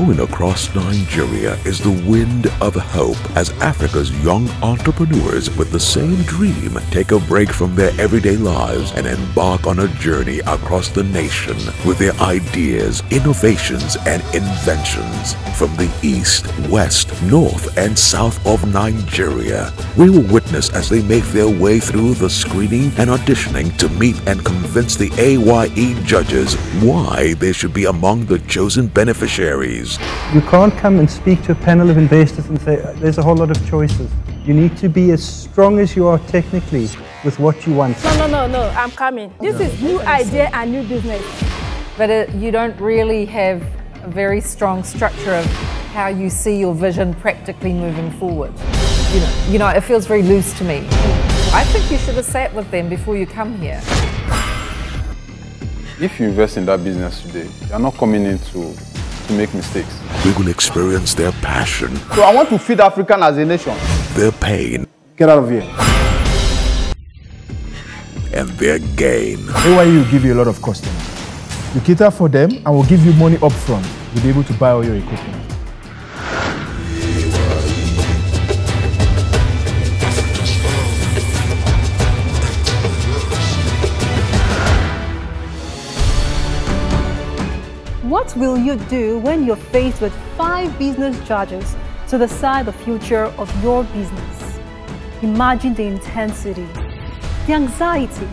Blowing across Nigeria is the wind of hope as Africa's young entrepreneurs with the same dream take a break from their everyday lives and embark on a journey across the nation with their ideas, innovations, and inventions. From the east, west, north, and south of Nigeria, we will witness as they make their way through the screening and auditioning to meet and convince the A.Y.E judges why they should be among the chosen beneficiaries. You can't come and speak to a panel of investors and say, there's a whole lot of choices. You need to be as strong as you are technically with what you want. No, I'm coming. This is new idea and new business. But you don't really have a very strong structure of how you see your vision practically moving forward. You know, it feels very loose to me. I think you should have sat with them before you come here. If you invest in that business today, you're not coming in to make mistakes. We will experience their passion. So I want to feed African as a nation. Their pain. Get out of here. And their gain. A.Y.E will give you a lot of customers. You cater for them and will give you money up front. You'll be able to buy all your equipment. What will you do when you're faced with 5 business judges to decide the future of your business? Imagine the intensity, the anxiety,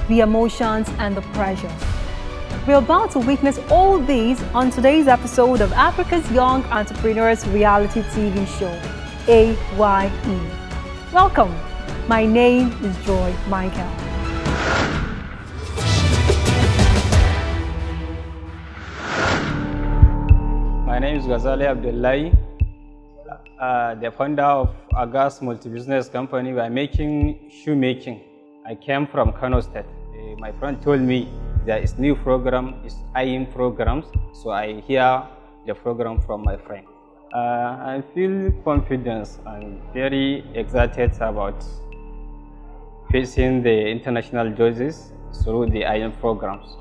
the emotions, and the pressure. We're about to witness all these on today's episode of Africa's Young Entrepreneurs Reality TV show, A.Y.E. Welcome. My name is Joy Michael. My name is Ghazali Abdullahi, the founder of Agas multi-business company. We are making shoemaking. I came from Kano State. My friend told me there is new program, it's A.Y.E programs, so I hear the program from my friend. I feel confident and very excited about facing the international judges through the A.Y.E programs.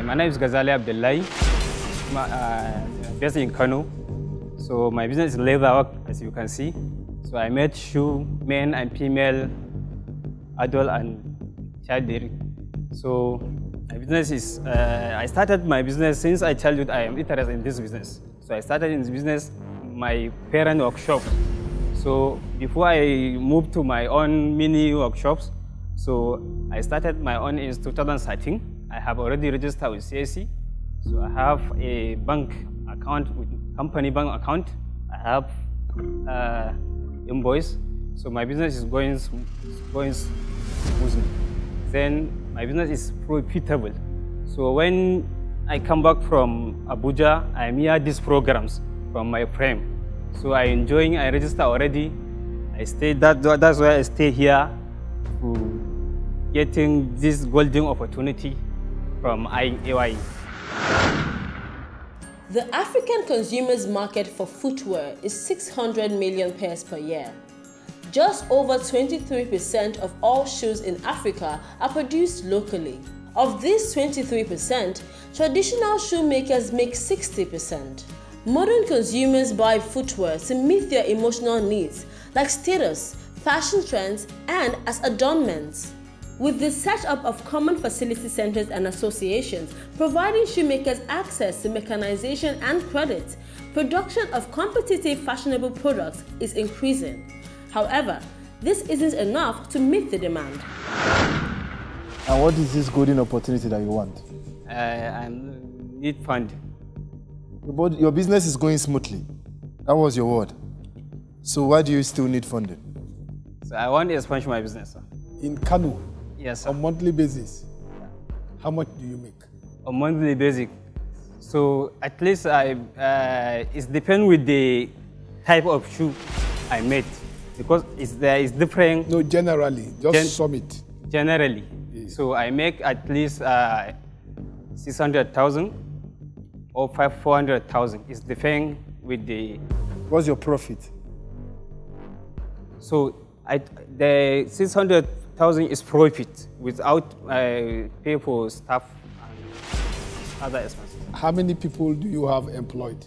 My name is Ghazali Abdullahi, based in Kano. So my business is leather work, as you can see. So I made shoe, men and female, adult and child dairy. So my business is, I started my business since I childhood. I am interested in this business. So I started in this business, my parent workshop. So before I moved to my own mini workshops, so I started my own in 2013. I have already registered with CAC. So I have a bank account, with company bank account. I have invoice. So my business is going smoothly. Then my business is profitable. So when I come back from Abuja, I hear these programs from my friend. So I enjoying. I register already. I stay. That's why I stay here to getting this golden opportunity from A.Y.E. The African consumers market for footwear is 600 million pairs per year. Just over 23% of all shoes in Africa are produced locally. Of this 23%, traditional shoemakers make 60%. Modern consumers buy footwear to meet their emotional needs, like status, fashion trends, and as adornments. With the setup of common facility centers and associations, providing shoemakers access to mechanization and credit, production of competitive fashionable products is increasing. However, this isn't enough to meet the demand. And what is this golden opportunity that you want? I need fund. Your business is going smoothly. That was your word. So why do you still need funding? So I want to expand my business, sir. In Kano? Yes, sir. On monthly basis? How much do you make? On monthly basis. So at least it depends with the type of shoe I made. Because there is different. No, generally, just sum it. Generally. Yes. So I make at least 600,000 or 400,000. It's different with the. What's your profit? So the 600,000 is profit without pay for staff and other expenses. How many people do you have employed?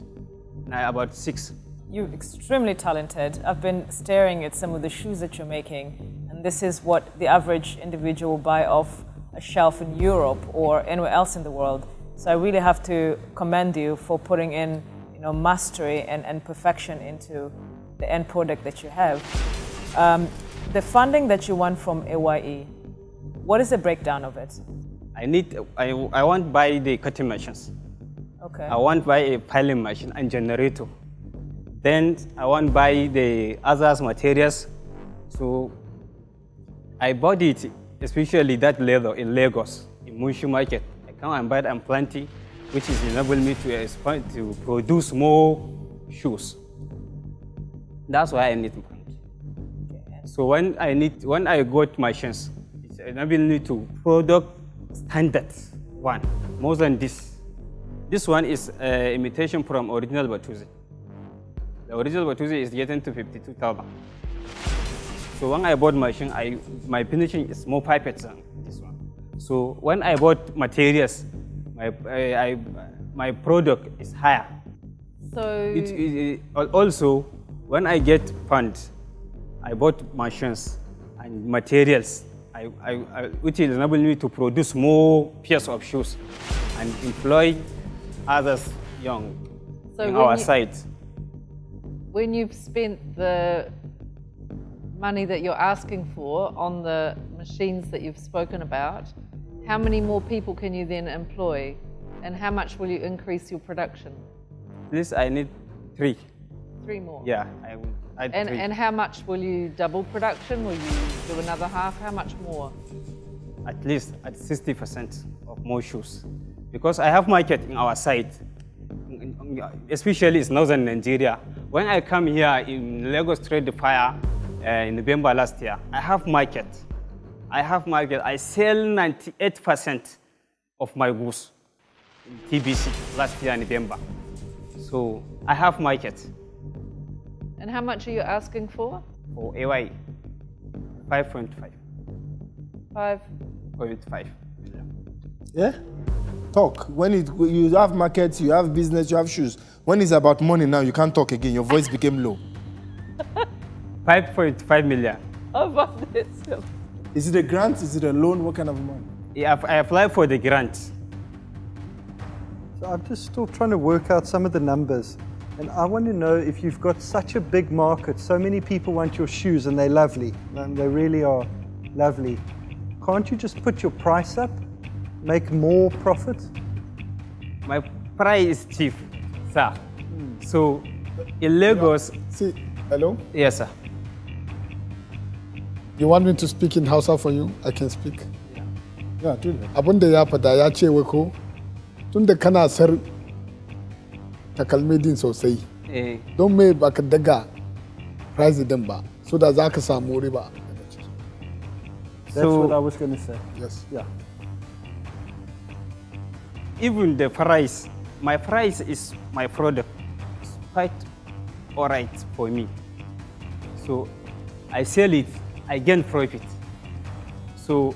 Now about 6. You're extremely talented. I've been staring at some of the shoes that you're making, and this is what the average individual will buy off a shelf in Europe or anywhere else in the world. So I really have to commend you for putting in, mastery and perfection into the end product that you have. The funding that you want from A.Y.E, what is the breakdown of it? I want to buy the cutting machines. Okay. I want to buy a piling machine and generator. Then I want to buy the other materials. So I bought it, especially that leather in Lagos, in Mushu market. I come and buy it and plenty, which is enable me to expand to produce more shoes. That's why I need money. So when I got machines, it enabled me to product standard one, more than this. This one is imitation from original Batuzi. The original Batuzi is getting to 52,000. So when I bought machine, my finishing is more perfect than this one. So when I bought materials, my product is higher. So also, when I get funds, I bought machines and materials, which will enable me to produce more pairs of shoes and employ others young in our site. When you've spent the money that you're asking for on the machines that you've spoken about, how many more people can you then employ, and how much will you increase your production? At least I need 3. 3 more? Yeah, I will add 3. And how much will you double production? Will you do another half? How much more? At least at 60% of more shoes. Because I have market in our site, especially in northern Nigeria. When I come here in Lagos Trade Fair in November last year, I have market. I sell 98% of my goods in TBC last year in November. So I have market. And how much are you asking for? For A.Y.E, 5.5. 5.5. Yeah? Talk. When you have markets, you have business, you have shoes. When it's about money now, you can't talk again. Your voice became low. 5.5 million. About this. Is it a grant? Is it a loan? What kind of money? Yeah, I applied for the grant. So I'm just still trying to work out some of the numbers. And I want to know, if you've got such a big market, so many people want your shoes and they're lovely, and they really are lovely, can't you just put your price up, make more profit? My price is cheap, sir. So in Lagos... See, hello? Yes, sir. You want me to speak in Hausa for you? I can speak. Yeah, do that. Abin da ya fada ya ce wai ko tun da kana sar takalmi din sosai. Don me baka daga price din ba so da za ka samu riba. That's what I was going to say. Yes. Yeah. Even the price, my price is my product. It's quite all right for me. So I sell it, I gain profit. So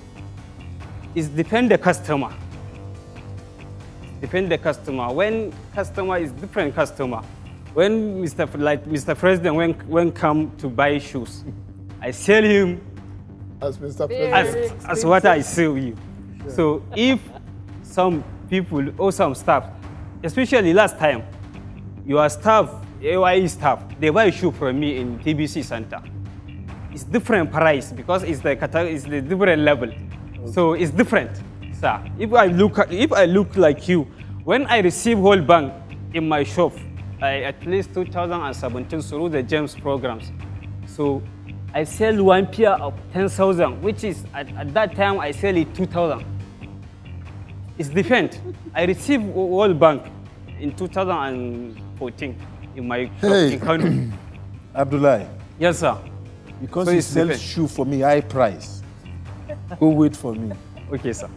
it depends the customer. Depend the customer. When customer is different customer. When Mr. President when come to buy shoes, I sell him as Mr. President. As what I sell you. Sure. So if some people or some staff, especially last time, your staff, A.Y.E staff, they buy shoe from me in TBC Center. It's different price because it's the different level. Okay. So it's different, sir. If I look like you, when I receive whole bank in my shop, at least 2017 through the GEMS programs. So I sell one pair of 10,000, which is at that time I sell it 2,000. It's different. I receive World Bank in 2014 in my shop in Kano. Abdullahi. Yes, sir. Because so you sell shoe for me, high price. Go wait for me. Okay, sir.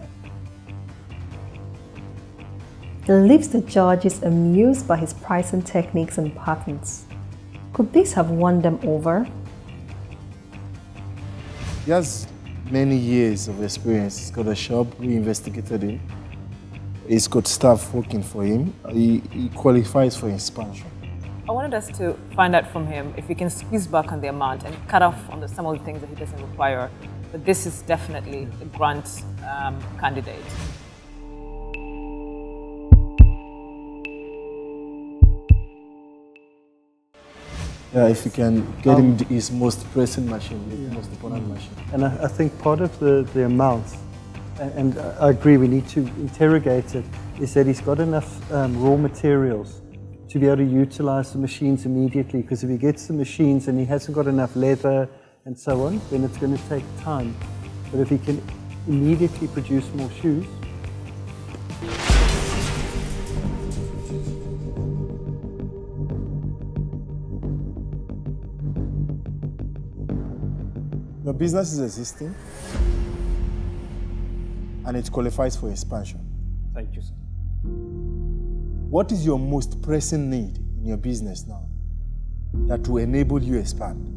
He leaves the judges amused by his pricing techniques and patterns. Could this have won them over? He has many years of experience. He's got a shop, we investigated him. He's got staff working for him. He qualifies for expansion. I wanted us to find out from him if he can squeeze back on the amount and cut off on some of the things that he doesn't require. But this is definitely a grant candidate. Yeah, if you can get him his most pressing machine, his most important machine. And I think part of the amount, and I agree we need to interrogate it, is that he's got enough raw materials to be able to utilize the machines immediately, because if he gets the machines and he hasn't got enough leather and so on, then it's going to take time. But if he can immediately produce more shoes, your business is existing and it qualifies for expansion. Thank you, sir. What is your most pressing need in your business now that will enable you expand?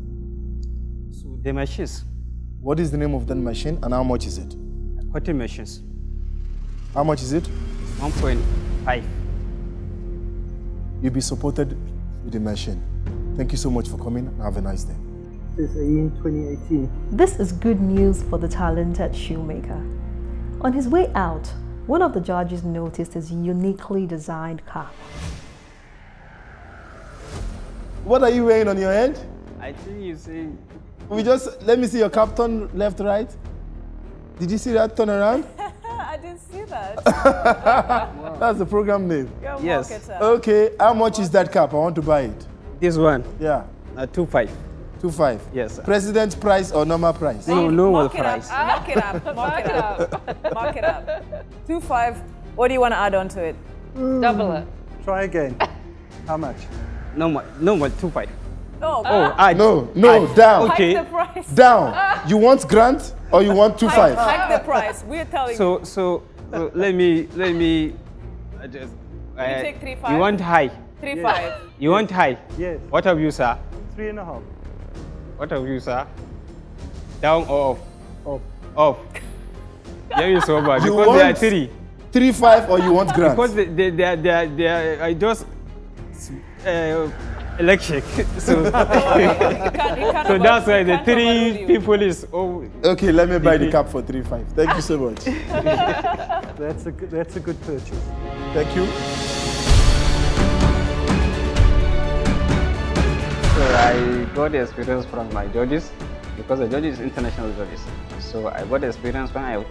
So the machines. What is the name of that machine and how much is it? Cutting machines. How much is it? 1.5. You'll be supported with the machine. Thank you so much for coming and have a nice day. This is A.E. 2018. This is good news for the talented shoemaker. On his way out, one of the judges noticed his uniquely designed cap. What are you wearing on your head? I think you see. Let me see your cap, turn left, right. Did you see that turn around? I didn't see that. Wow. That's the program name. You're a Yes. marketer. Okay, how much is that cap? I want to buy it. This one. Yeah. 2.5. 2.5. Yes, sir. President's price or normal price? No, normal Mark it price. up. Mark it up. Mark it up. Mark it up. 2.5. What do you want to add on to it? Double it. Try again. How much? Normal 2.5. No. No, down. Okay. Hike the price. Down. You want grant or you want 2.5? Hike the price. We're telling you. So let me just. You take 3.5. You want high? 3.5. You want high? Yes. What have you, sir? 3.5. What have you, sir? Down or off? Up. Off. Yeah, you so bad. You Because want they are 3. 3.5 or you want grant? Because they are I just electric. So, You can't so that's why the overrule 3 you. people is. Oh, Okay, let me buy the cap for 3.5. Thank you so much. That's a good purchase. Thank you. So I got the experience from my judges, because the judges international judges. So I got the experience when I was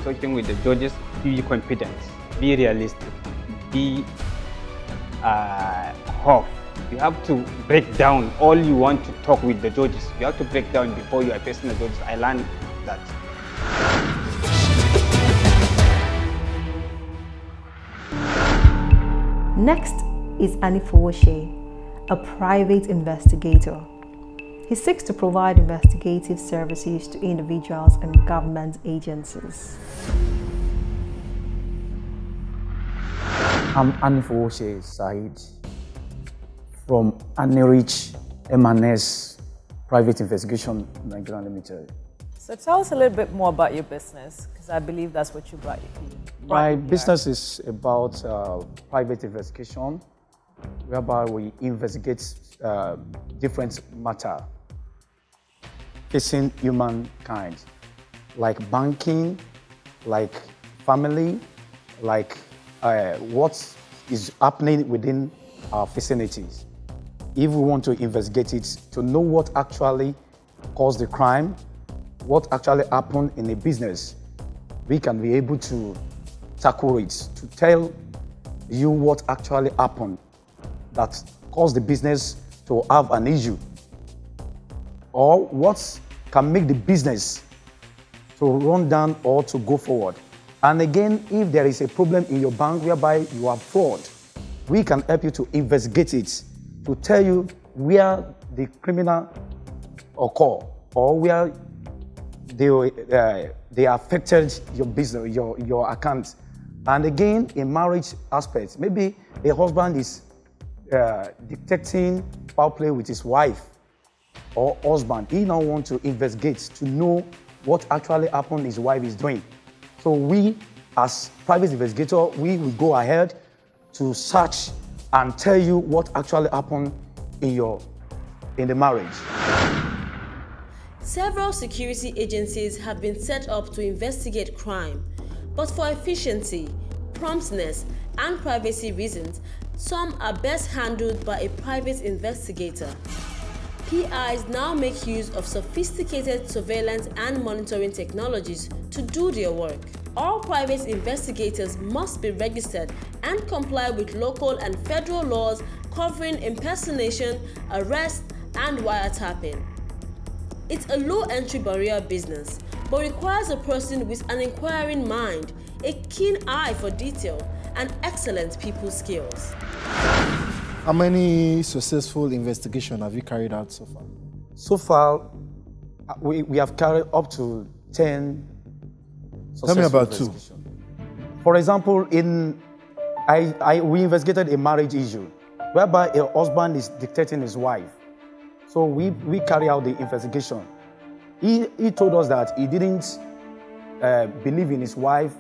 talking with the judges. Be confident, be realistic, be hope. You have to break down all you want to talk with the judges. You have to break down before you are facing the judges. I learned that. Next is A.Y.E, a private investigator. He seeks to provide investigative services to individuals and government agencies. I'm A.Y.E Said from Anirich M&S Private Investigation Nigeria Limited. So tell us a little bit more about your business, because I believe that's what you brought here. My business is about private investigation, whereby we investigate different matter facing humankind, like banking, like family, like what is happening within our vicinities. If we want to investigate it, to know what actually caused the crime, what actually happened in a business, we can be able to tackle it, to tell you what actually happened that caused the business to have an issue, or what can make the business to run down or to go forward. And again, if there is a problem in your bank whereby you are fraud, we can help you to investigate it, to tell you where the criminal occur or where they affected your business, your account. And again, in marriage aspects, maybe a husband is detecting foul play with his wife or husband. He now wants to investigate to know what actually happened his wife is doing. So we as private investigator, we will go ahead to search and tell you what actually happened in the marriage. Several security agencies have been set up to investigate crime, but for efficiency, promptness, and privacy reasons, some are best handled by a private investigator. PIs now make use of sophisticated surveillance and monitoring technologies to do their work. All private investigators must be registered and comply with local and federal laws covering impersonation, arrest, and wiretapping. It's a low-entry barrier business, but requires a person with an inquiring mind, a keen eye for detail, and excellent people skills. How many successful investigations have you carried out so far? So far, we have carried up to 10 successful Tell me about 2. For example, we investigated a marriage issue whereby a husband is dictating his wife. So we carry out the investigation. He told us that he didn't believe in his wife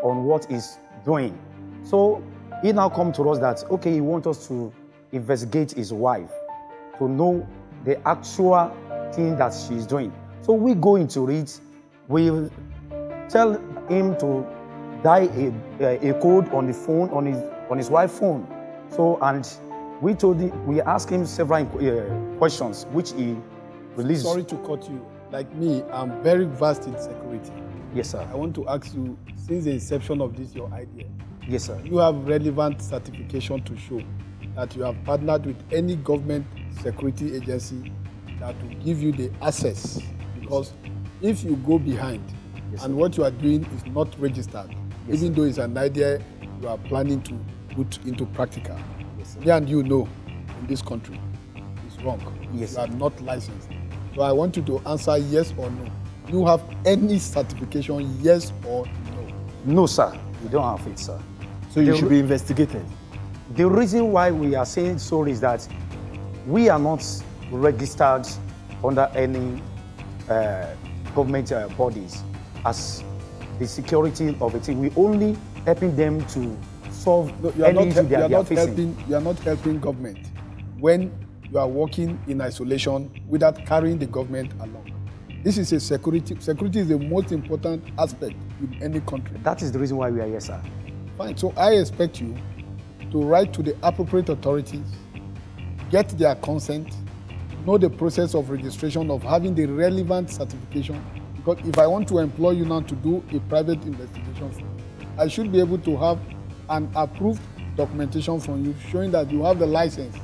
on what he's doing. So he now come to us that, okay, he wants us to investigate his wife to know the actual thing that she's doing. So we go into it, we tell him to dial a code on the phone, on his wife's phone. So, and we asked him several questions, which he released. Sorry to cut you. Like me, I'm very vast in security. Yes, sir. I want to ask you, since the inception of this, your idea. Yes, sir. You have relevant certification to show that you have partnered with any government security agency that will give you the access. Because if you go behind and what you are doing is not registered, even though it's an idea you are planning to put into practical, me and you know in this country it's wrong. You are not licensed. So I want you to answer yes or no. Do you have any certification, yes or no? No, sir. We don't have it, sir. So you should be investigated. The reason why we are saying so is that we are not registered under any government bodies as the security of a thing. We only helping them to solve any issue they are facing. You are not helping government when you are working in isolation without carrying the government along. This is a security. Security is the most important aspect in any country. That is the reason why we are here, sir. Fine. So I expect you to write to the appropriate authorities, get their consent, know the process of registration of having the relevant certification. Because if I want to employ you now to do a private investigation for you, I should be able to have an approved documentation from you showing that you have the license.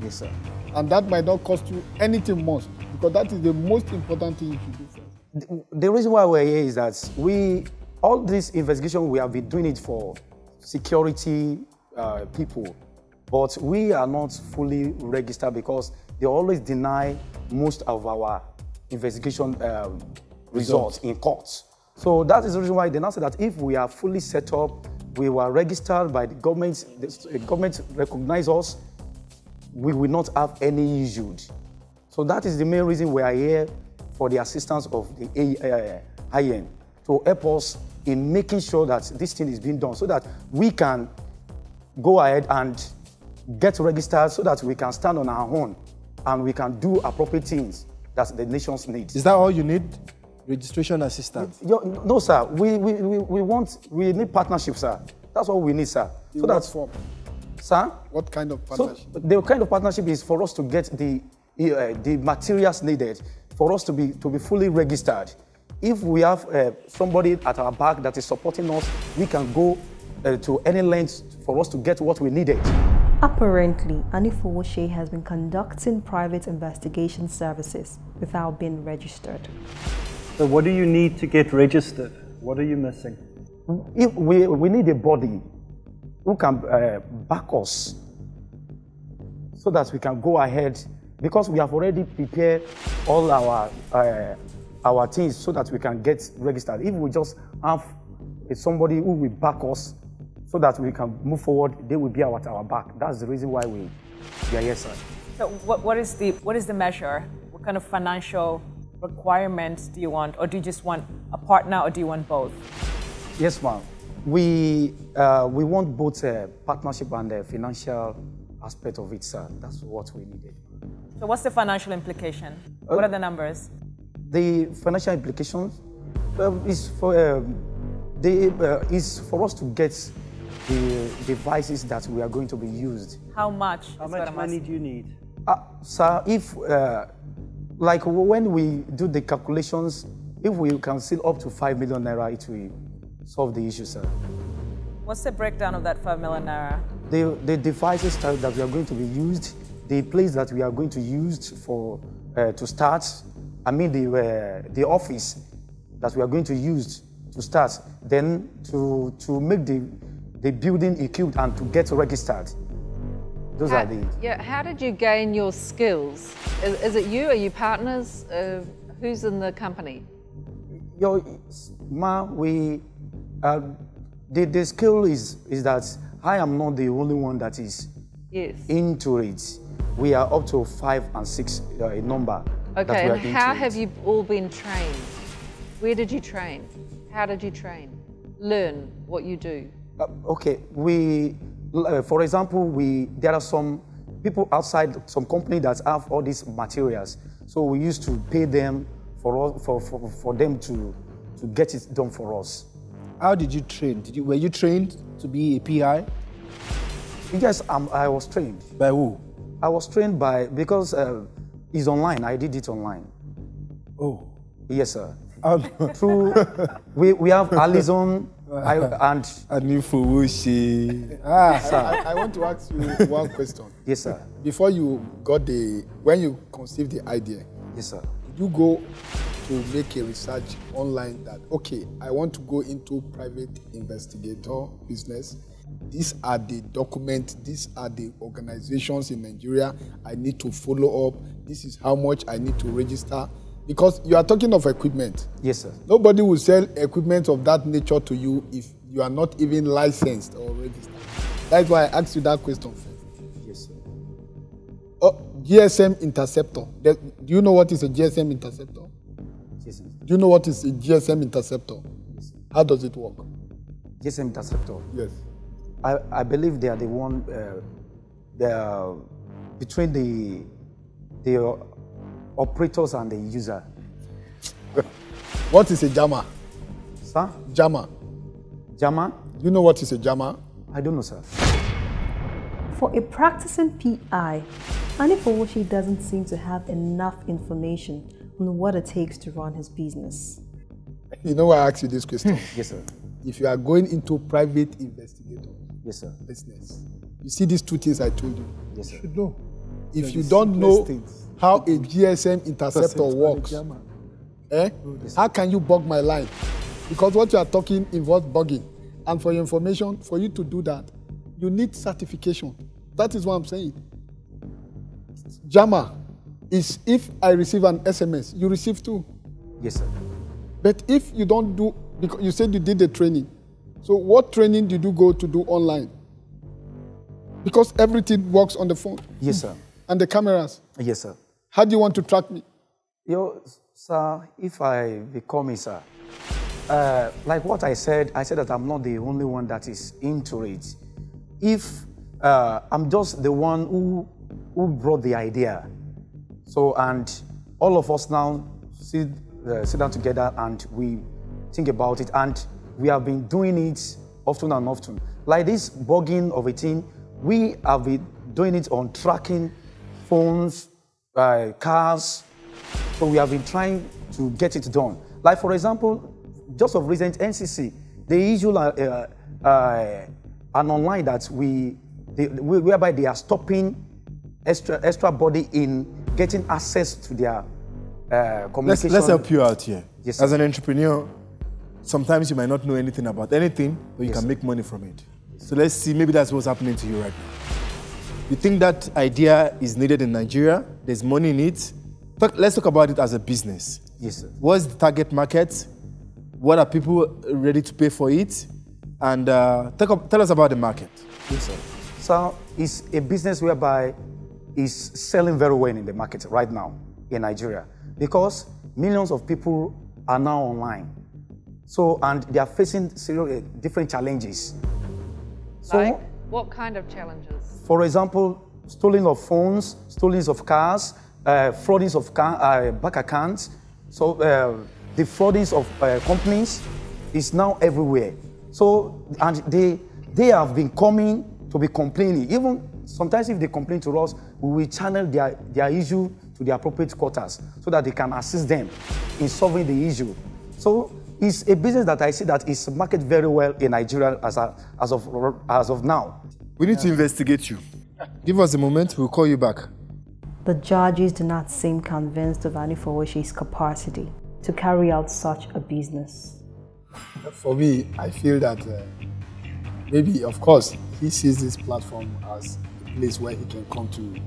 Yes, sir. And that might not cost you anything most, because that is the most important thing you should do first. The reason why we're here is that all this investigation, we have been doing it for security people, but we are not fully registered because they always deny most of our investigation results in courts. So that is the reason why they now say that if we are fully set up, we were registered by the government, the government recognize us, we will not have any issues. So that is the main reason we are here, for the assistance of the A.Y.E to help us in making sure that this thing is being done so that we can go ahead and get registered so that we can stand on our own and we can do appropriate things that the nations need. Is that all you need? Registration assistance? No, sir. We need partnership, sir. That's what we need, sir. In what form? Sir? What kind of partnership? So the kind of partnership is for us to get the materials needed for us to be fully registered. If we have somebody at our back that is supporting us, we can go to any length for us to get what we needed. Apparently, A.Y.E has been conducting private investigation services without being registered. So what do you need to get registered? What are you missing? If we need a body who can back us so that we can go ahead, because we have already prepared all our things so that we can get registered. If we just have somebody who will back us so that we can move forward, they will be at our back. That's the reason why we are here, sir. So what is the measure? What kind of financial requirements do you want? Or do you just want a partner, or do you want both? Yes, ma'am. We want both partnership and financial aspect of it, sir. That's what we needed. So what's the financial implication? What are the numbers? The financial implications is for us to get the devices that we are going to be used. How much? How much money do you need? Sir, if like when we do the calculations, if we can sell up to 5 million naira, it will solve the issue, sir. What's the breakdown of that 5 million naira? The devices that we are going to be used, the place that we are going to use for to start, I mean the office that we are going to use to start, then to make the building equipped and to get registered. Those are the... Yeah, how did you gain your skills? Is it you? Are you partners? Who's in the company? The skill is that I am not the only one that is into it. We are up to 5 and 6 number. Okay, and how have you all been trained? Where did you train? How did you train? Learn what you do. Okay, for example, there are some people outside some company that have all these materials. So we used to pay them for them to get it done for us. How did you train? Were you trained to be a PI? Yes, I was trained. By who? I was trained because it's online. I did it online. Oh. Yes, sir. Through we have Alison and Anifuwushi. I want to ask you one question. Yes, sir. Before you got when you conceived the idea, yes, sir, did you go to make a research online that, okay, I want to go into private investigator business. These are the documents, these are the organizations in Nigeria I need to follow up. This is how much I need to register. Because you are talking of equipment. Yes, sir. Nobody will sell equipment of that nature to you if you are not even licensed or registered. That's why I asked you that question first. Yes, sir. GSM interceptor. Do you know what is a GSM interceptor? Yes, sir. Do you know what is a GSM interceptor? Yes, sir. How does it work? GSM interceptor? Yes. I believe they are the one, between the operators and the user. What is a jammer? Sir? Jammer. Jammer? Do you know what is a jammer? I don't know, sir. For a practicing PI, Anifuwushi doesn't seem to have enough information on what it takes to run his business. You know why I asked you this question? Yes, sir. If you are going into private investigator business, you see these two things I told you. Yes, sir. You should know. If you don't know how a GSM interceptor works, how can you bug my line? Because what you are talking involves bugging. And for your information, for you to do that, you need certification. That is what I'm saying. Jammer is if I receive an SMS, you receive too. Yes, sir. But if you don't do, because you said you did the training. So what training did you go to do online? Because everything works on the phone. Yes, sir. And the cameras. Yes, sir. How do you want to track me? Sir, if I become it, sir, like what I said that I'm not the only one that is into it. If I'm just the one who brought the idea. So, and all of us now sit down together and we think about it, and we have been doing it often and often. Like this bugging of a thing, we have been doing it on tracking phones, cars. So we have been trying to get it done. Like for example, just of recent NCC, they issue an online that whereby they are stopping extra body in getting access to their communication. Let's help you out here. Yes, as an entrepreneur, sometimes you might not know anything about anything, but you Yes, can sir. make money from it. So let's see, maybe that's what's happening to you right now. You think that idea is needed in Nigeria, there's money in it. Let's talk about it as a business. Yes, sir. What's the target market? What are people ready to pay for it? And tell us about the market. Yes, sir. So it's a business whereby it's selling very well in the market right now in Nigeria because millions of people are now online. So, and they are facing serious, different challenges. So, Like, what kind of challenges? for example, stealing of phones, stealing of cars, frauding of bank accounts. So the frauding of companies is now everywhere. So, and they have been coming to be complaining. Even sometimes if they complain to us, we will channel their issue to the appropriate quarters so that they can assist them in solving the issue. So it's a business that I see that is marketed very well in Nigeria as of now. We need to investigate you. Give us a moment, we'll call you back. The judges do not seem convinced of A.Y.E's capacity to carry out such a business. For me, I feel that maybe, of course, he sees this platform as a place where he can come to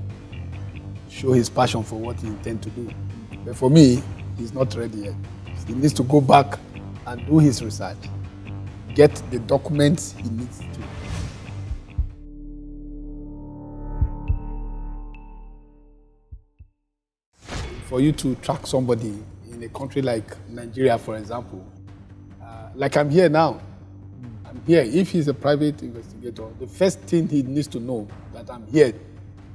show his passion for what he intends to do. But for me, he's not ready yet. He needs to go back and do his research, get the documents he needs to. For you to track somebody in a country like Nigeria, for example, like I'm here now. I'm here. If he's a private investigator, the first thing he needs to know that I'm here,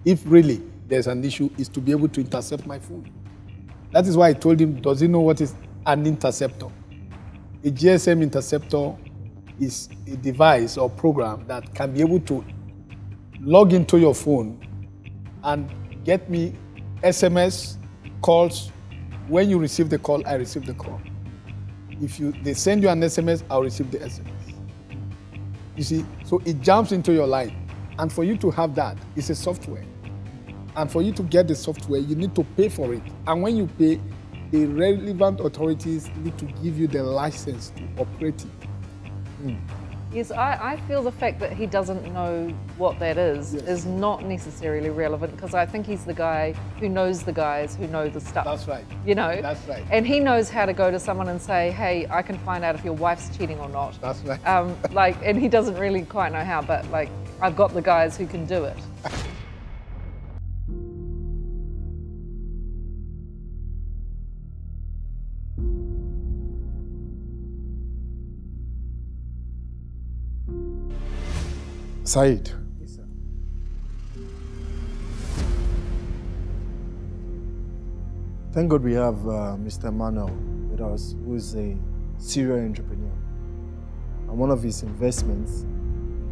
if really there's an issue, is to be able to intercept my phone. That is why I told him, does he know what is an interceptor? A GSM interceptor is a device or program that can be able to log into your phone and get me SMS calls. When you receive the call, I receive the call. If they send you an SMS, I'll receive the SMS. You see, so it jumps into your line. And for you to have that, it's a software. And for you to get the software, you need to pay for it. And when you pay, the relevant authorities need to give you the license to operate it. Yes, I feel the fact that he doesn't know what that is not necessarily relevant, because I think he's the guy who knows the guys who know the stuff. That's right. You know? That's right. And he knows how to go to someone and say, hey, I can find out if your wife's cheating or not. That's right. And he doesn't really quite know how, but like, I've got the guys who can do it. Said. Yes, sir. Thank God we have Mr. Manuel with us, who is a serial entrepreneur. And one of his investments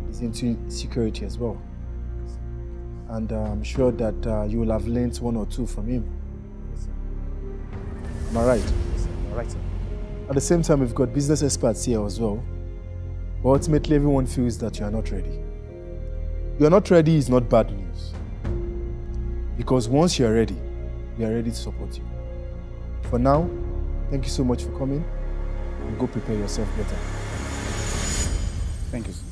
is into security as well. And I'm sure that you will have learned one or two from him. Yes, sir. Am I right? Yes, sir. You're right, sir. At the same time, we've got business experts here as well. But ultimately, everyone feels that you are not ready. You are not ready is not bad news. Because once you are ready, we are ready to support you. For now, thank you so much for coming, and go prepare yourself better. Thank you, sir.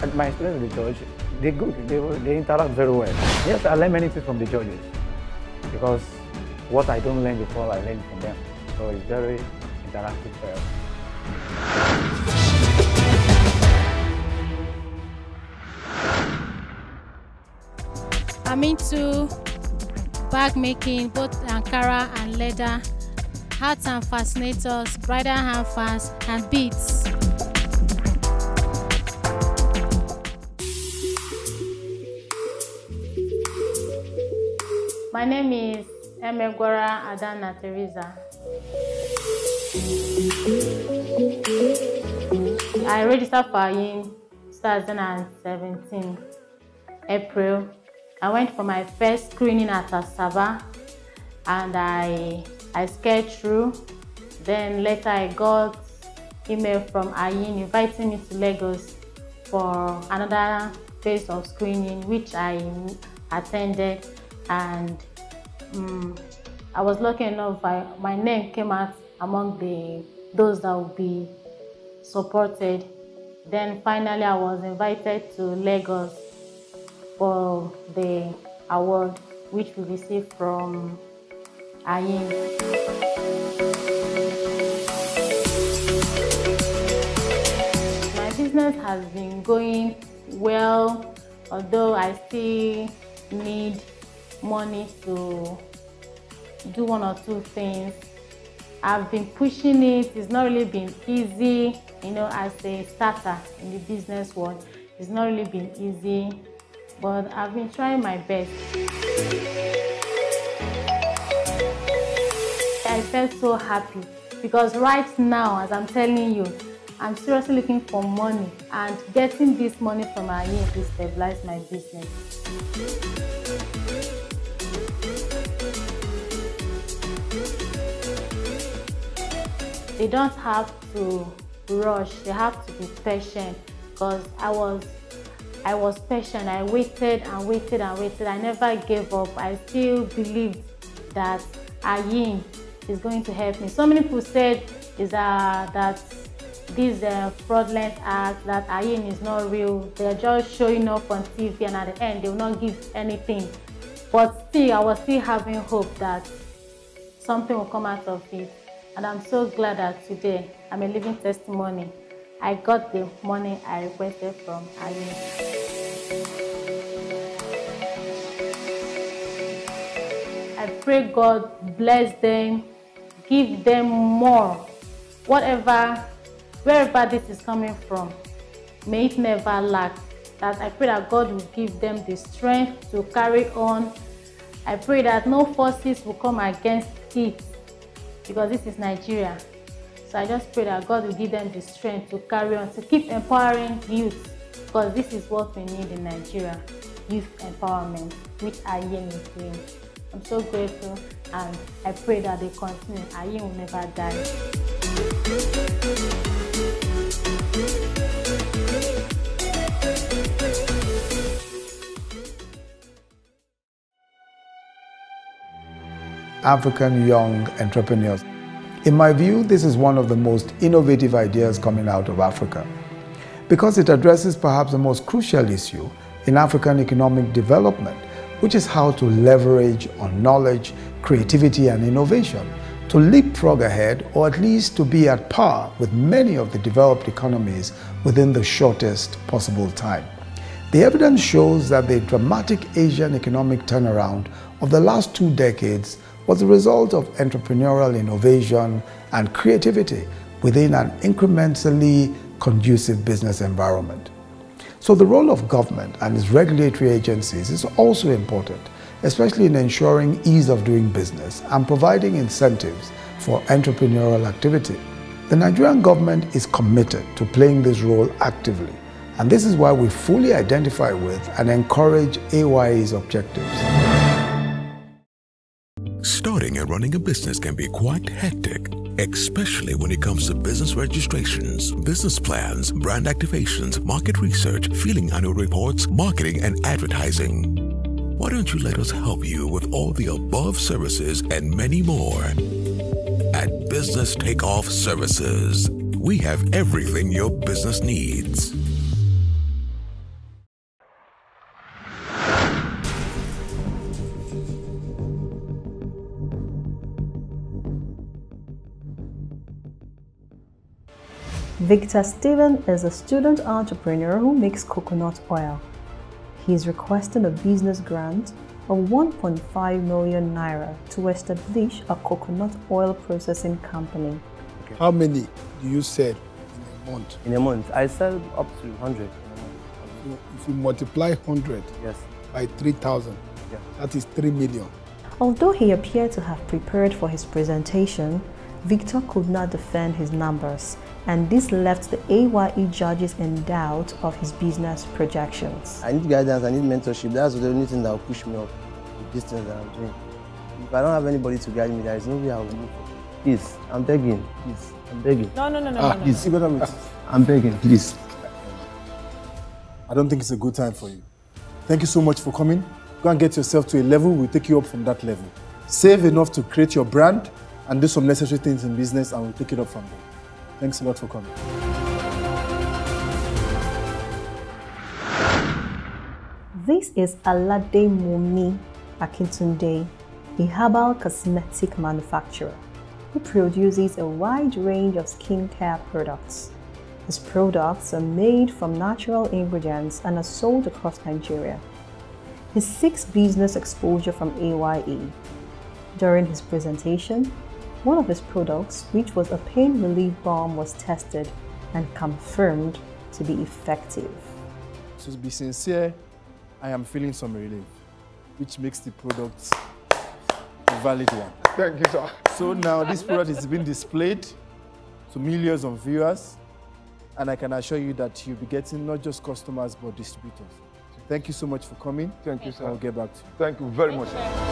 And my experience with the judge, they're good. They interact very well. Yes, I learn many things from the judges, because what I don't learn before, I learn from them. So it's very interactive for us. I'm into bag making, both Ankara and leather, hats and fascinators, bridal handfans, and beads. My name is Emegwara Adana Teresa. I registered for A.Y.E in 2017, April. I went for my first screening at Asaba, and I sketched through. Then later I got email from A.Y.E inviting me to Lagos for another phase of screening, which I attended, and I was lucky enough, my name came out among those that would be supported. Then finally I was invited to Lagos for the award which we received from A.Y.E. My business has been going well, although I still need money to do one or two things. I've been pushing it. It's not really been easy, you know, as a starter in the business world. It's not really been easy, but I've been trying my best. I felt so happy because right now, as I'm telling you, I'm seriously looking for money, and getting this money from A.Y.E to stabilize my business. They don't have to rush, they have to be patient, because I was patient. I waited and waited and waited. I never gave up. I still believed that A.Y.E is going to help me. So many people said that this fraudulent act, that A.Y.E is not real. They're just showing up on TV, and at the end they will not give anything. But still, I was still having hope that something will come out of it. And I'm so glad that today I'm a living testimony. I got the money I requested from A.Y.E. I pray God bless them, give them more. Wherever this is coming from, may it never lack. That I pray that God will give them the strength to carry on. I pray that no forces will come against it, because this is Nigeria. So I just pray that God will give them the strength to carry on, to keep empowering youth, because this is what we need in Nigeria, youth empowerment, which A.Y.E is doing. I'm so grateful, and I pray that they continue. A.Y.E will never die. African young entrepreneurs. In my view, this is one of the most innovative ideas coming out of Africa, because it addresses perhaps the most crucial issue in African economic development, which is how to leverage on knowledge, creativity, and innovation to leapfrog ahead, or at least to be at par with many of the developed economies within the shortest possible time. The evidence shows that the dramatic Asian economic turnaround of the last 2 decades was the result of entrepreneurial innovation and creativity within an incrementally conducive business environment. So the role of government and its regulatory agencies is also important, especially in ensuring ease of doing business and providing incentives for entrepreneurial activity. The Nigerian government is committed to playing this role actively, and this is why we fully identify with and encourage A.Y.E's objectives. Starting and running a business can be quite hectic, especially when it comes to business registrations, business plans, brand activations, market research, filing annual reports, marketing, and advertising. Why don't you let us help you with all the above services and many more? At Business Takeoff Services, we have everything your business needs. Victor Stephen is a student entrepreneur who makes coconut oil. He is requesting a business grant of 1.5 million naira to establish a coconut oil processing company. Okay. How many do you sell in a month? In a month, I sell up to 100 in a month. So if you multiply 100 by 3,000, that is 3 million. Although he appeared to have prepared for his presentation, Victor could not defend his numbers, and this left the A.Y.E judges in doubt of his business projections. I need guidance, I need mentorship. That's the only thing that will push me up with this thing that I'm doing. If I don't have anybody to guide me, there is no way I will move. Please, I'm begging. Please, I'm begging. No. Please. I'm begging, please. I don't think it's a good time for you. Thank you so much for coming. Go and get yourself to a level, we'll take you up from that level. Save enough to create your brand and do some necessary things in business, and we'll take it up from there. Thanks a lot for coming. This is Alade Momi Akintunde, a herbal cosmetic manufacturer who produces a wide range of skincare products. His products are made from natural ingredients and are sold across Nigeria. He seeks business exposure from A.Y.E. During his presentation, one of his products, which was a pain relief balm, was tested and confirmed to be effective. To be sincere, I am feeling some relief, which makes the product a valid one. Thank you, sir. So now this product is being displayed to millions of viewers, and I can assure you that you'll be getting not just customers, but distributors. So thank you so much for coming. Thank you, sir. I'll get back to you. Thank you very much, sir.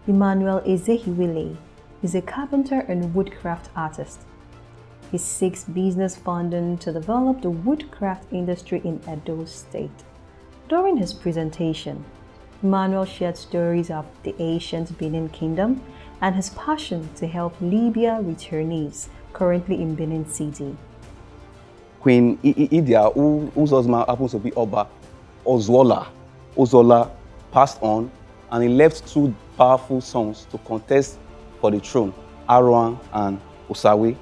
Emmanuel Ezehiwile is a carpenter and woodcraft artist. He seeks business funding to develop the woodcraft industry in Edo State. During his presentation, Emmanuel shared stories of the ancient Benin Kingdom and his passion to help Libya returnees currently in Benin City. Queen Idia, whose husband happens to be Oba Ozola, passed on, and he left two powerful sons to contest for the throne, Aroan and Osawe.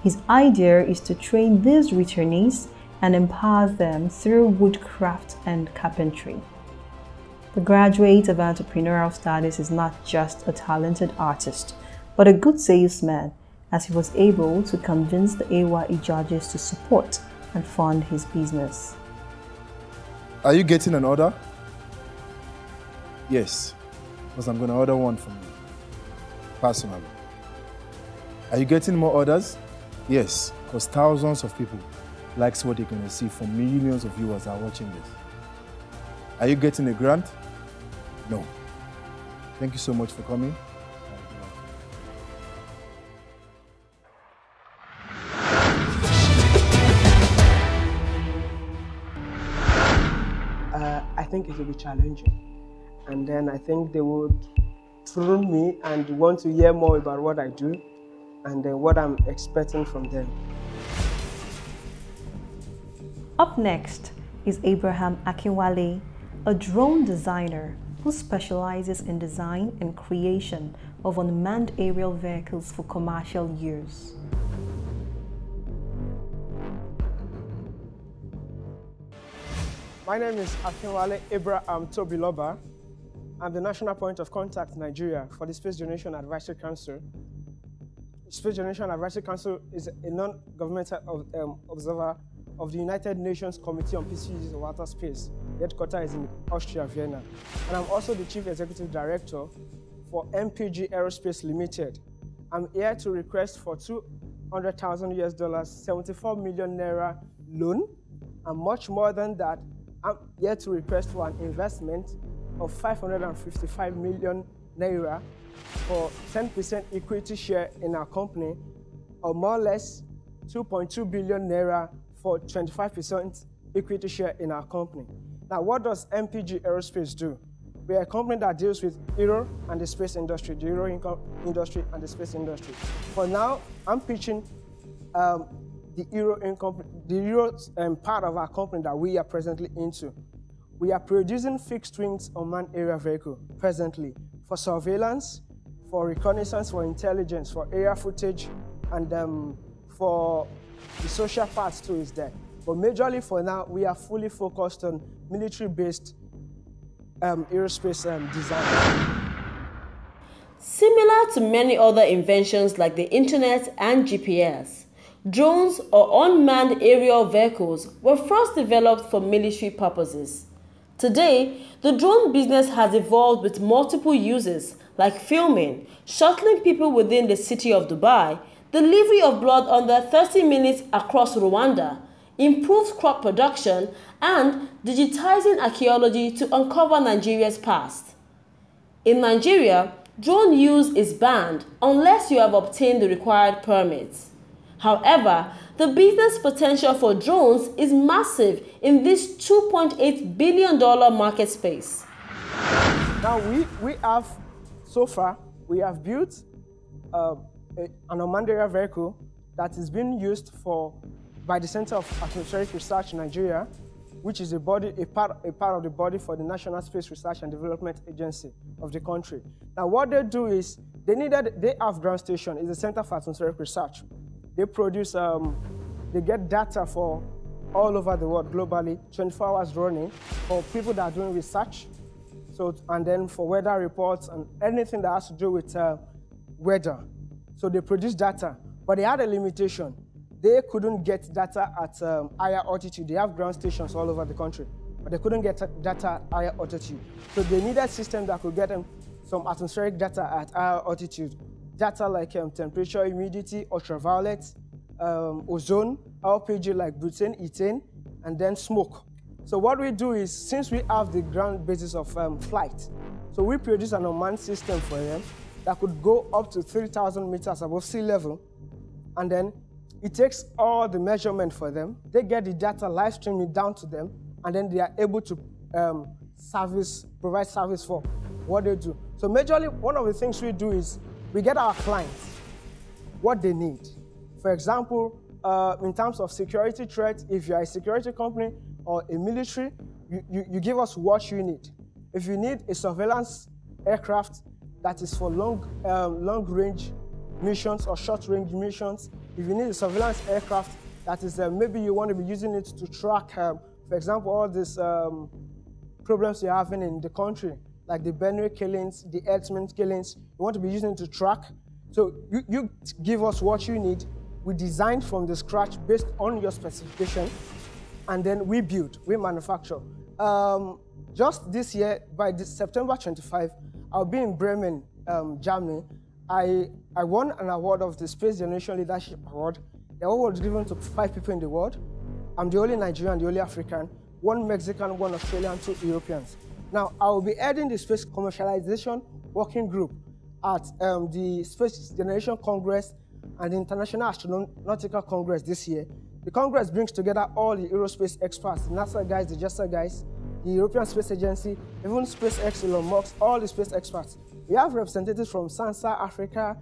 His idea is to train these returnees and empower them through woodcraft and carpentry. The graduate of entrepreneurial studies is not just a talented artist, but a good salesman, as he was able to convince the A.Y.E judges to support and fund his business. Are you getting an order? Yes, because I'm going to order one from you, personally. Are you getting more orders? Yes, because thousands of people likes what they're going to see from millions of viewers are watching this. Are you getting a grant? No. Thank you so much for coming. I think it will be challenging. And then I think they would prune me and want to hear more about what I do and then what I'm expecting from them. Up next is Abraham Akinwale, a drone designer who specializes in design and creation of unmanned aerial vehicles for commercial use. My name is Akinwale Abraham Tobiloba. I'm the National Point of Contact Nigeria for the Space Donation Advisory Council. Space Donation Advisory Council is a non-governmental observer of the United Nations Committee on Peaceful Use of Outer Space. The headquarters is in Austria, Vienna. And I'm also the Chief Executive Director for MPG Aerospace Limited. I'm here to request for $200,000 74 million naira loan, and much more than that, I'm here to request for an investment of 555 million naira for 10% equity share in our company, or more or less 2.2 billion naira for 25% equity share in our company. Now, what does MPG Aerospace do? We are a company that deals with aero and the space industry, the aero industry and the space industry. For now, I'm pitching the aero part of our company that we are presently into. We are producing fixed-wings unmanned aerial vehicle presently for surveillance, for reconnaissance, for intelligence, for aerial footage, and for the social parts too is there. But majorly for now, we are fully focused on military-based aerospace design. Similar to many other inventions like the internet and GPS, drones or unmanned aerial vehicles were first developed for military purposes. Today, the drone business has evolved with multiple uses like filming, shuttling people within the city of Dubai, delivery of blood under 30 minutes across Rwanda, improved crop production, and digitizing archaeology to uncover Nigeria's past. In Nigeria, drone use is banned unless you have obtained the required permits. However, the business potential for drones is massive in this $2.8 billion market space. Now, we have, so far, we have built an unmanned aerial vehicle that is being used by the Center of Atmospheric Research in Nigeria, which is a part of the body for the National Space Research and Development Agency of the country. Now, what they do is, they have ground station, is the Center for Atmospheric Research. They produce, they get data for all over the world globally, 24 hours running, for people that are doing research So, and then for weather reports and anything that has to do with weather. So they produce data, but they had a limitation. They couldn't get data at higher altitude. They have ground stations all over the country, but they couldn't get data at higher altitude. So they needed a system that could get them some atmospheric data at higher altitude. Data like temperature, humidity, ultraviolet, ozone, LPG like butane, ethane, and then smoke. So what we do is, since we have the ground basis of flight, so we produce an unmanned system for them that could go up to 3,000 meters above sea level, and then it takes all the measurement for them. They get the data live streaming down to them, and then they are able to provide service for what they do. So majorly, one of the things we do is we get our clients what they need. For example, in terms of security threats, if you are a security company or a military, you give us what you need. If you need a surveillance aircraft that is for long-range missions or short-range missions, if you need a surveillance aircraft that is maybe you want to be using it to track, for example, all these problems you're having in the country, like the Benue killings, the herdsmen killings, you want to be using it to track. So you give us what you need. We design from the scratch based on your specification, and then we build, we manufacture. Just this year, by September 25, I'll be in Bremen, Germany. I won an award of the Space Generation Leadership Award. The award was given to 5 people in the world. I'm the only Nigerian, the only African, 1 Mexican, 1 Australian, 2 Europeans. Now, I will be heading the Space Commercialization Working Group at the Space Generation Congress and the International Astronautical Congress this year. The Congress brings together all the aerospace experts, the NASA guys, the JAXA guys, the European Space Agency, even SpaceX, Elon Musk, all the space experts. We have representatives from SANSA, Africa,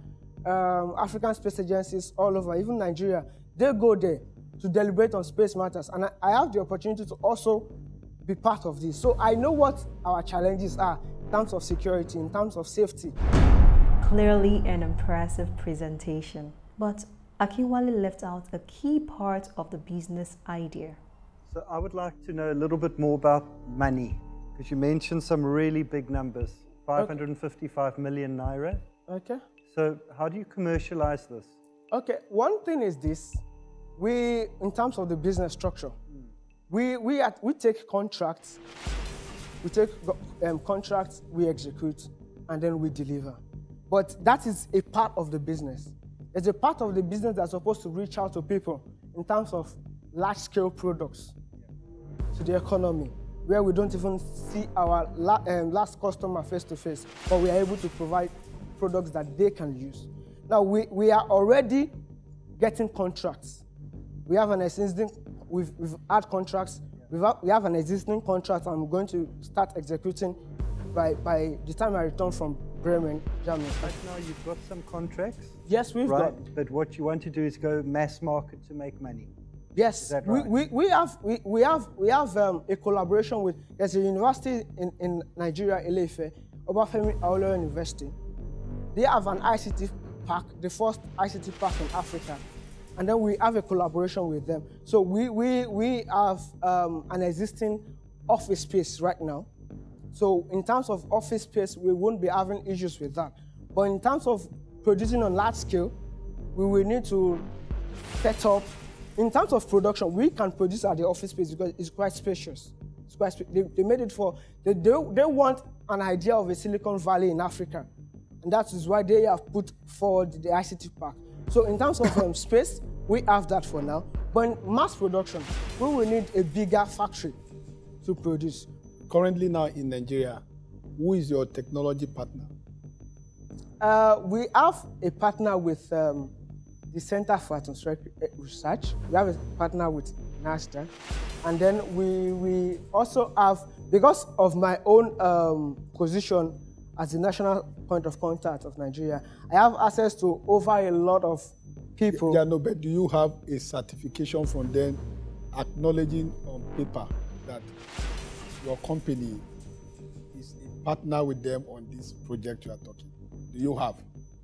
African space agencies all over, even Nigeria. They go there to deliberate on space matters, and I have the opportunity to also be part of this. So I know what our challenges are in terms of security, in terms of safety. Clearly an impressive presentation, but Akinwale left out a key part of the business idea. So I would like to know a little bit more about money, because you mentioned some really big numbers, 555 million naira. Okay. So how do you commercialize this? Okay, one thing is this. In terms of the business structure, we take contracts, we execute, and then we deliver. But that is a part of the business. It's a part of the business that's supposed to reach out to people in terms of large-scale products to the economy, where we don't even see our last customer face-to-face, but we are able to provide products that they can use. Now, we are already getting contracts. We have an existing, we've had contracts. We have an existing contract, and we're going to start executing by the time I return from Bremen, Germany. Right now, you've got some contracts. Yes, we've got. But what you want to do is go mass market to make money. Yes, is that right? we have a collaboration with. There's a university in Nigeria, Ile-Ife, Obafemi Awolowo University. They have an ICT park, the first ICT park in Africa. And then we have a collaboration with them. So we have an existing office space right now. So in terms of office space, we won't be having issues with that. But in terms of producing on large scale, we will need to set up. In terms of production, we can produce at the office space because it's quite spacious. It's quite they made it for, they want an idea of a Silicon Valley in Africa. And that is why they have put forward the ICT park. So in terms of space, we have that for now. But in mass production, we will need a bigger factory to produce. Currently now in Nigeria, who is your technology partner? We have a partner with the Center for Atmospheric Research. We have a partner with NASA. And then we also have, because of my own position as the national point of contact of Nigeria, I have access to over a lot of people. Yeah, no, but do you have a certification from them acknowledging on paper that your company is a partner with them on this project you are talking? Do you have?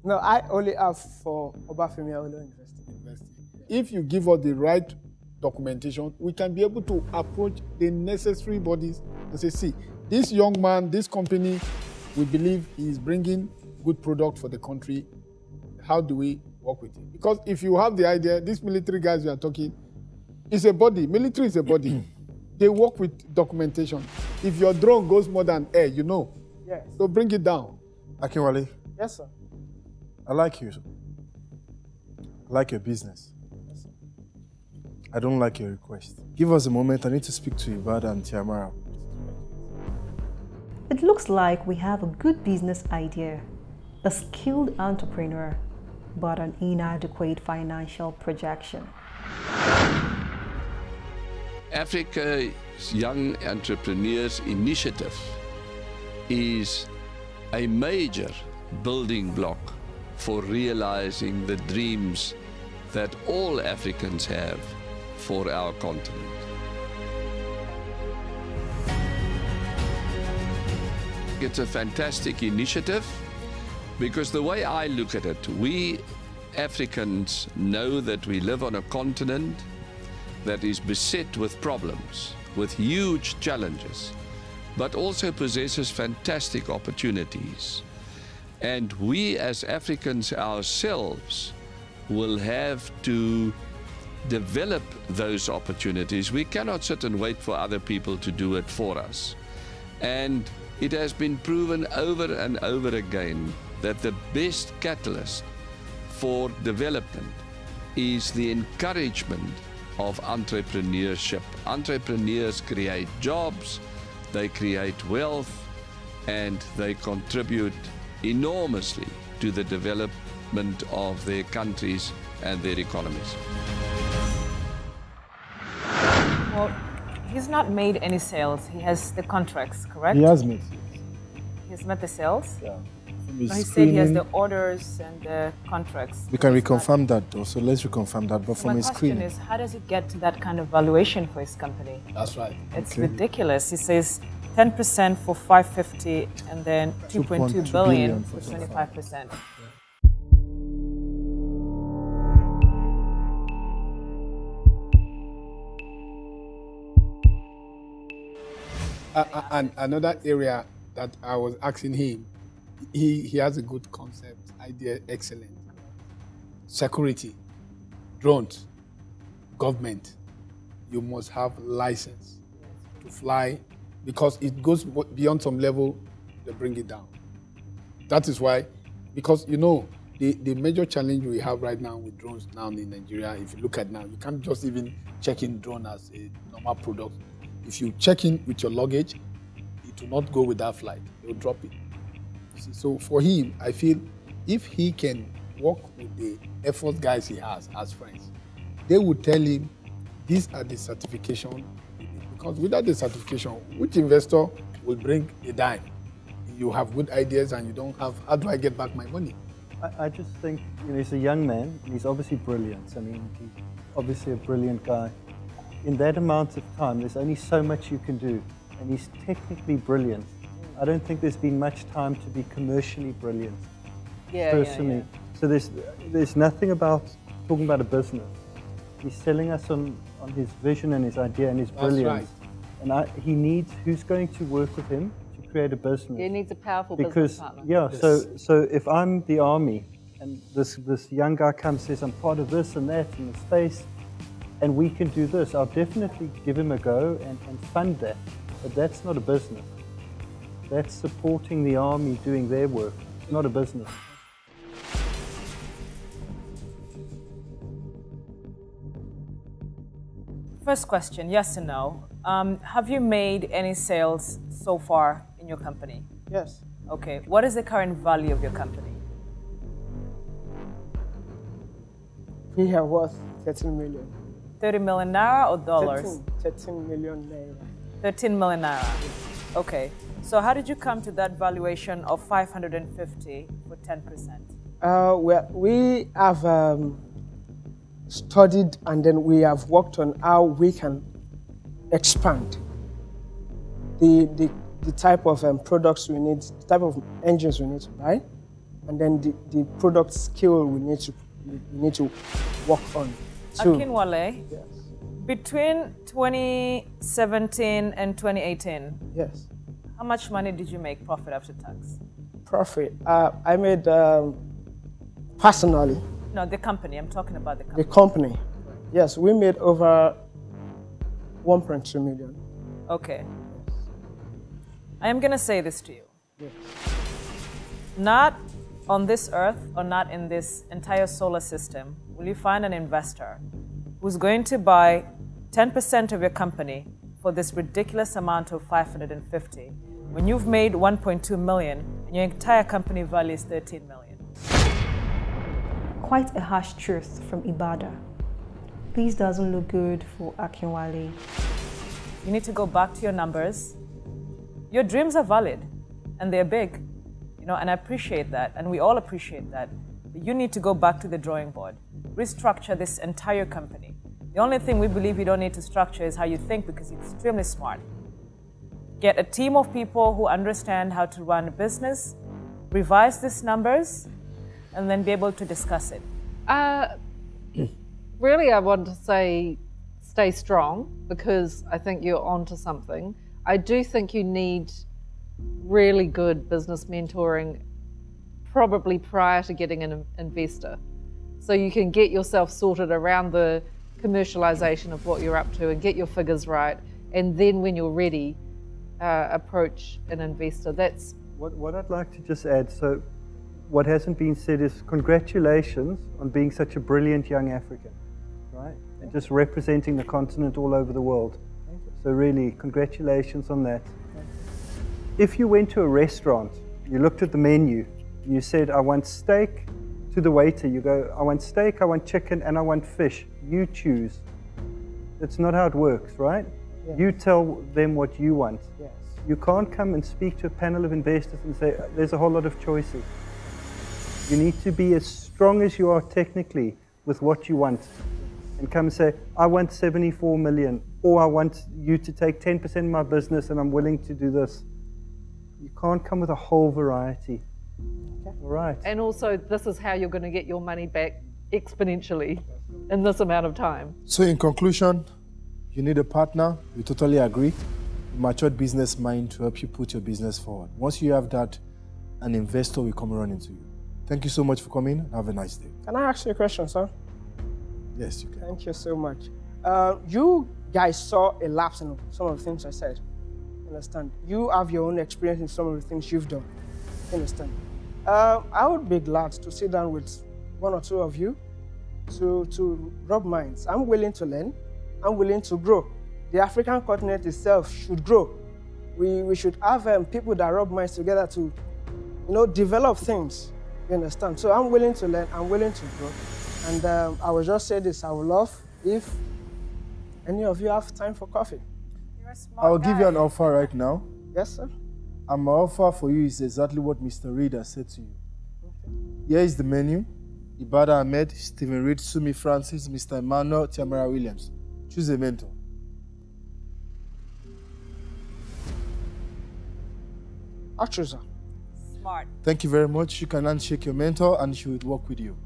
No, I only have for Obafemi Awolowo University. If you give us the right documentation, we can be able to approach the necessary bodies and say, see, this young man, this company, we believe he is bringing good product for the country. How do we work with him? Because if you have the idea, these military guys we are talking, is a body. Military is a body. They work with documentation. If your drone goes more than air, you know. Yes. So bring it down. Akinwale. Yes, sir. I like you. I like your business. Yes, sir. I don't like your request. Give us a moment. I need to speak to Ibada and Tiamara. It looks like we have a good business idea, a skilled entrepreneur, but an inadequate financial projection. Africa's Young Entrepreneurs Initiative is a major building block for realizing the dreams that all Africans have for our continent. It's a fantastic initiative because the way I look at it, we Africans know that we live on a continent that is beset with problems, with huge challenges, but also possesses fantastic opportunities. And we as Africans ourselves will have to develop those opportunities. We cannot sit and wait for other people to do it for us. And it has been proven over and over again that the best catalyst for development is the encouragement of entrepreneurship. Entrepreneurs create jobs, they create wealth, and they contribute enormously to the development of their countries and their economies. Well, he's not made any sales. He has the contracts, correct? He has made. He has met the sales? Yeah. No, he said he has the orders and the contracts. We can reconfirm that though, so let's reconfirm that. But from his screen. My question is, how does he get to that kind of valuation for his company? That's right. It's ridiculous. He says 10% for 550 and then 2.2 billion for 25%. And another area that I was asking him, he has a good concept, idea, excellent. Security, drones, government, you must have license to fly because it goes beyond some level, they bring it down. That is why, because you know, the major challenge we have right now with drones now in Nigeria, if you look at now, you can't just even check in drone as a normal product. If you check in with your luggage, it will not go with that flight, they will drop it. So for him, I feel if he can work with the Air Force guys he has as friends, they would tell him, these are the certification. Because without the certification, which investor will bring a dime? You have good ideas and you don't have, how do I get back my money? I just think, you know, he's a young man, and he's obviously brilliant. I mean, he's obviously a brilliant guy. In that amount of time, there's only so much you can do, and he's technically brilliant. I don't think there's been much time to be commercially brilliant, personally. So there's nothing about talking about a business. He's selling us on his vision and his idea and his brilliance. That's right. And he needs, who's going to work with him to create a business? He needs a powerful business partner. Yeah, so if I'm the army and this young guy comes and says, I'm part of this and that in the space, and we can do this, I'll definitely give him a go and fund that. But that's not a business. That's supporting the army doing their work. It's not a business. First question, yes or no. Have you made any sales so far in your company? Yes. Okay, what is the current value of your company? We are worth 13 million. 30 million naira or dollars? 13 million naira. 13 million naira. Okay. So how did you come to that valuation of 550 for 10%? Well, we have studied and then we have worked on how we can expand the type of products we need, the type of engines we need to buy, and then the product skill we need to work on. Akinwale, yes. Between 2017 and 2018, yes, How much money did you make profit after tax? Profit. I made personally. No, the company. I'm talking about the company. The company. Yes, we made over 1.2 million. Okay. I am going to say this to you. Yes. Not on this earth or not in this entire solar system will you find an investor who's going to buy 10% of your company for this ridiculous amount of 550 when you've made 1.2 million and your entire company value is 13 million. Quite a harsh truth from Ibadan. This doesn't look good for Akinwale. You need to go back to your numbers. Your dreams are valid and they're big, you know, and I appreciate that, and we all appreciate that. But you need to go back to the drawing board, restructure this entire company. The only thing we believe you don't need to structure is how you think, because you're extremely smart. Get a team of people who understand how to run a business, revise these numbers, and then be able to discuss it. Really, I want to say stay strong, because I think you're onto something. I do think you need really good business mentoring, probably prior to getting an investor. So you can get yourself sorted around the commercialization of what you're up to and get your figures right. And then when you're ready, approach an investor. That's what I'd like to just add. So what hasn't been said is congratulations on being such a brilliant young African, right? And just representing the continent all over the world. So really, congratulations on that. If you went to a restaurant, you looked at the menu, you said, I want steak, to the waiter, you go, I want steak, I want chicken, and I want fish. You choose. That's not how it works, right? Yes. You tell them what you want. Yes. You can't come and speak to a panel of investors and say, there's a whole lot of choices. You need to be as strong as you are technically with what you want. And come and say, I want 74 million, or I want you to take 10% of my business and I'm willing to do this. You can't come with a whole variety. Okay. All right. And also, this is how you're going to get your money back exponentially in this amount of time. So in conclusion, you need a partner. We totally agree. A matured business mind to help you put your business forward. Once you have that, an investor will come running to you. Thank you so much for coming. Have a nice day. Can I ask you a question, sir? Yes, you can. Thank you so much. You guys saw a lapse in some of the things I said. Understand? You have your own experience in some of the things you've done. Understand? I would be glad to sit down with one or two of you to rub minds. I'm willing to learn. I'm willing to grow. The African continent itself should grow. We should have people that rub minds together to, develop things. You understand? So I'm willing to learn. I'm willing to grow. And I will just say this: I would love if any of you have time for coffee. You're a smart I'll guy. give you an offer right now. Yes, sir. And my offer for you is exactly what Mr. Reid has said to you. Okay. Here is the menu. Ibadan Ahmed, Stephen Reid, Sumi Francis, Mr. Emmanuel, Tiamara Williams. Choose a mentor. I'll choose her. Smart. Thank you very much. You can handshake your mentor and she will work with you.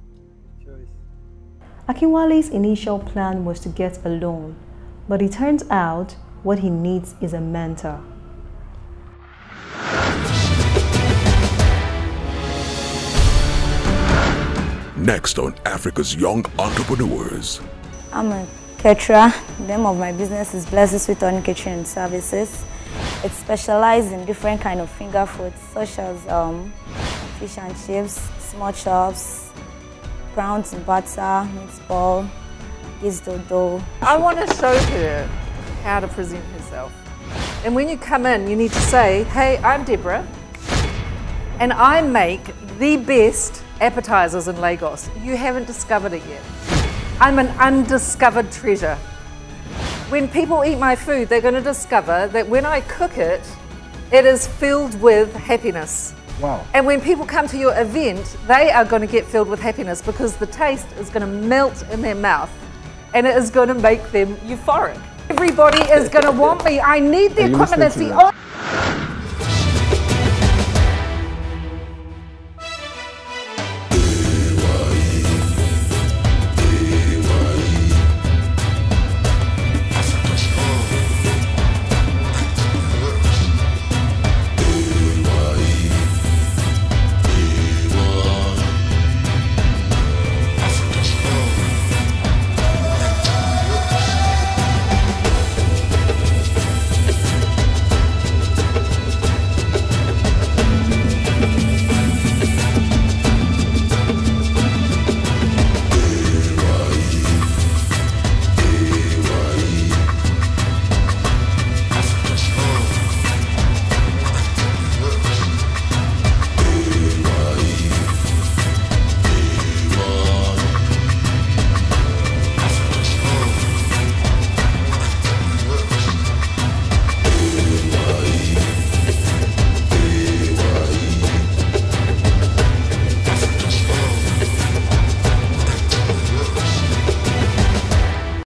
Akinwale's initial plan was to get a loan, but it turns out what he needs is a mentor. Next on Africa's Young Entrepreneurs. I'm a caterer. The name of my business is Blessed Sweet Honey Catering Services. It specializes in different kind of finger foods, such as fish and chips, small chops, prawns and butter, meatball, dough. I want to show her how to present herself. And when you come in, you need to say, hey, I'm Deborah, and I make the best appetizers in Lagos. You haven't discovered it yet. I'm an undiscovered treasure. When people eat my food, they're going to discover that when I cook it, it is filled with happiness. Wow. And when people come to your event, they are going to get filled with happiness because the taste is going to melt in their mouth and it is going to make them euphoric. Everybody is going to want me. I need the equipment. That's the only